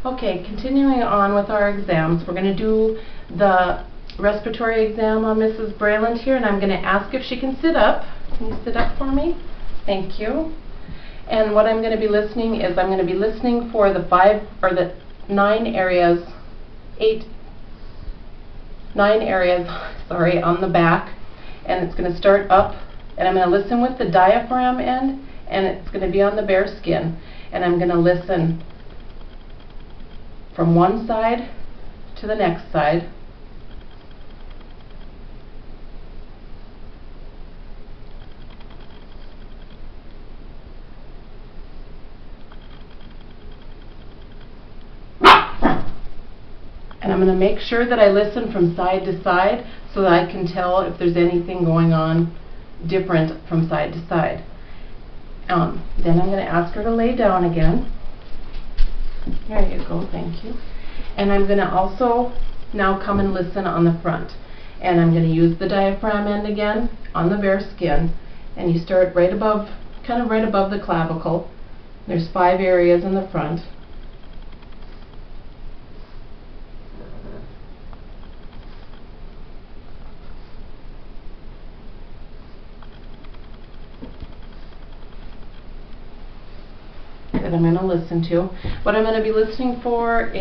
Okay, continuing on with our exams, we're going to do the respiratory exam on Mrs. Brayland here, and I'm going to ask if she can sit up. Can you sit up for me? Thank you. And what I'm going to be listening is I'm going to be listening for the 9 areas on the back, and it's going to start up, and I'm going to listen with the diaphragm end, and it's going to be on the bare skin, and I'm going to listen from one side to the next side. And I'm going to make sure that I listen from side to side so that I can tell if there's anything going on different from side to side. Then I'm going to ask her to lay down again. There you go, thank you. And I'm going to also now come and listen on the front. And I'm going to use the diaphragm end again on the bare skin. And you start right above, kind of right above the clavicle. There's 5 areas in the front. That I'm going to listen to. What I'm going to be listening for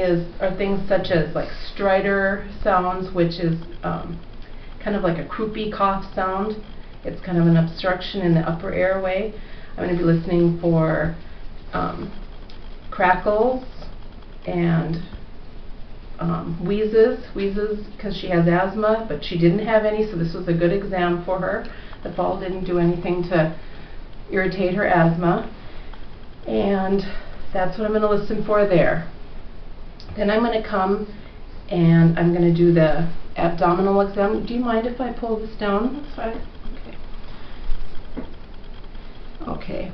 are things such as like stridor sounds, which is kind of like a croupy cough sound. It's kind of an obstruction in the upper airway. I'm going to be listening for crackles and wheezes because she has asthma, but she didn't have any, so this was a good exam for her. The ball didn't do anything to irritate her asthma. And that's what I'm going to listen for there. Then I'm going to come and I'm going to do the abdominal exam. Do you mind if I pull this down? That's fine. Okay.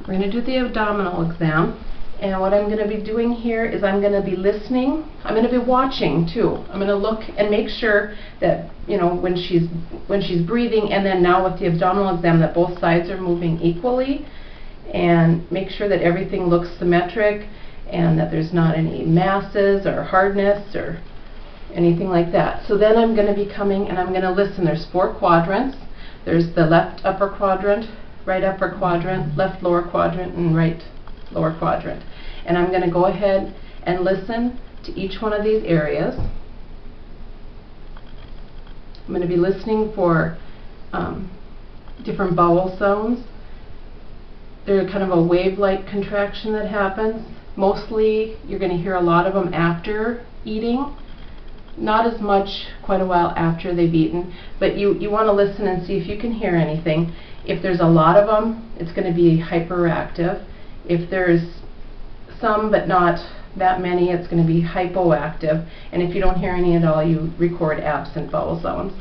We're going to do the abdominal exam. And what I'm going to be doing here is I'm going to be listening. I'm going to be watching too. I'm going to look and make sure that, you know, when she's breathing, and then now with the abdominal exam, that both sides are moving equally. And make sure that everything looks symmetric and that there's not any masses or hardness or anything like that. So then I'm going to be coming and I'm going to listen. There's 4 quadrants. There's the left upper quadrant, right upper quadrant, left lower quadrant, and right lower quadrant. And I'm going to go ahead and listen to each one of these areas. I'm going to be listening for different vowel sounds. They're kind of a wave-like contraction that happens. Mostly you're going to hear a lot of them after eating. Not as much quite a while after they've eaten, but you want to listen and see if you can hear anything. If there's a lot of them, it's going to be hyperactive. If there's some but not that many, it's going to be hypoactive. And if you don't hear any at all, you record absent vowel sounds.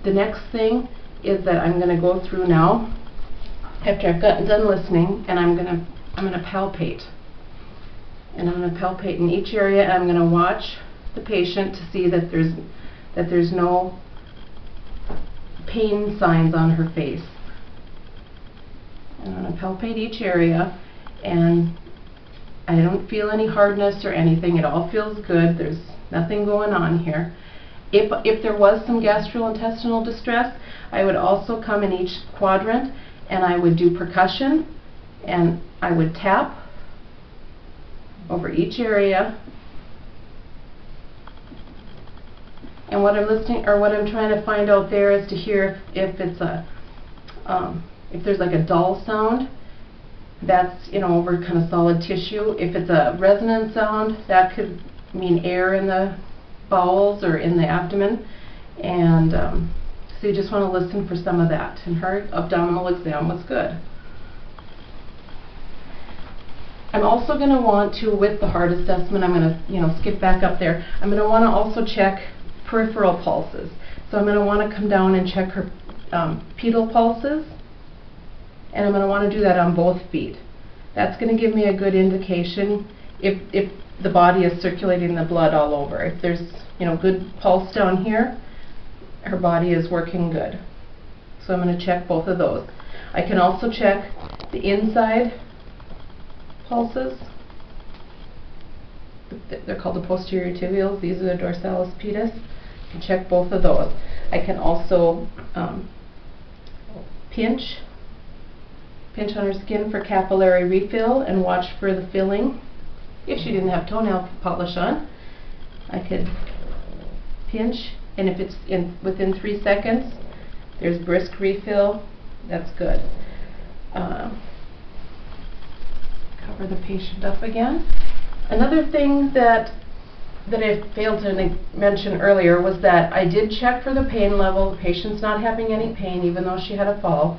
The next thing is that I'm going to go through now, after I've gotten done listening, and I'm gonna palpate. And I'm gonna palpate in each area, and I'm gonna watch the patient to see that there's no pain signs on her face. And I'm gonna palpate each area, and I don't feel any hardness or anything. It all feels good. There's nothing going on here. If there was some gastrointestinal distress, I would also come in each quadrant and I would do percussion, and I would tap over each area. And what I'm listening, or what I'm trying to find out there, is to hear if it's if there's like a dull sound, that's, you know, over kind of solid tissue. If it's a resonant sound, that could mean air in the bowels or in the abdomen. And so you just want to listen for some of that. And her abdominal exam was good. I'm also going to want to, with the heart assessment, I'm going to, you know, skip back up there. I'm going to want to also check peripheral pulses. So I'm going to want to come down and check her pedal pulses. And I'm going to want to do that on both feet. That's going to give me a good indication if the body is circulating the blood all over. If there's, you know, good pulse down here, her body is working good. So I'm going to check both of those. I can also check the inside pulses. they're called the posterior tibials. These are the dorsalis pedis. I can check both of those. I can also pinch on her skin for capillary refill and watch for the filling. If she didn't have toenail polish on, I could pinch, and if it's within 3 seconds, there's brisk refill. That's good. Cover the patient up again. Another thing that I failed to mention earlier was that I did check for the pain level. The patient's not having any pain, even though she had a fall.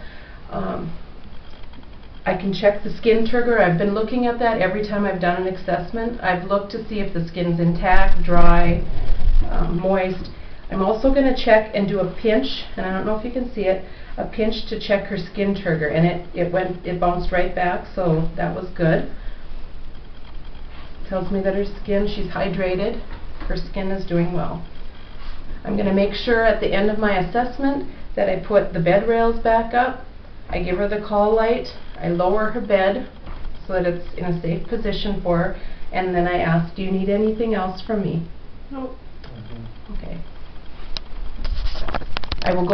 I can check the skin turgor. I've been looking at that every time I've done an assessment. I've looked to see if the skin's intact, dry, moist. I'm also going to check and do a pinch, and I don't know if you can see it, a pinch to check her skin turgor, and it bounced right back, so that was good. Tells me that her skin, she's hydrated, her skin is doing well. I'm going to make sure at the end of my assessment that I put the bed rails back up. I give her the call light, I lower her bed so that it's in a safe position for her, and then I ask, do you need anything else from me? Nope. Okay. I will go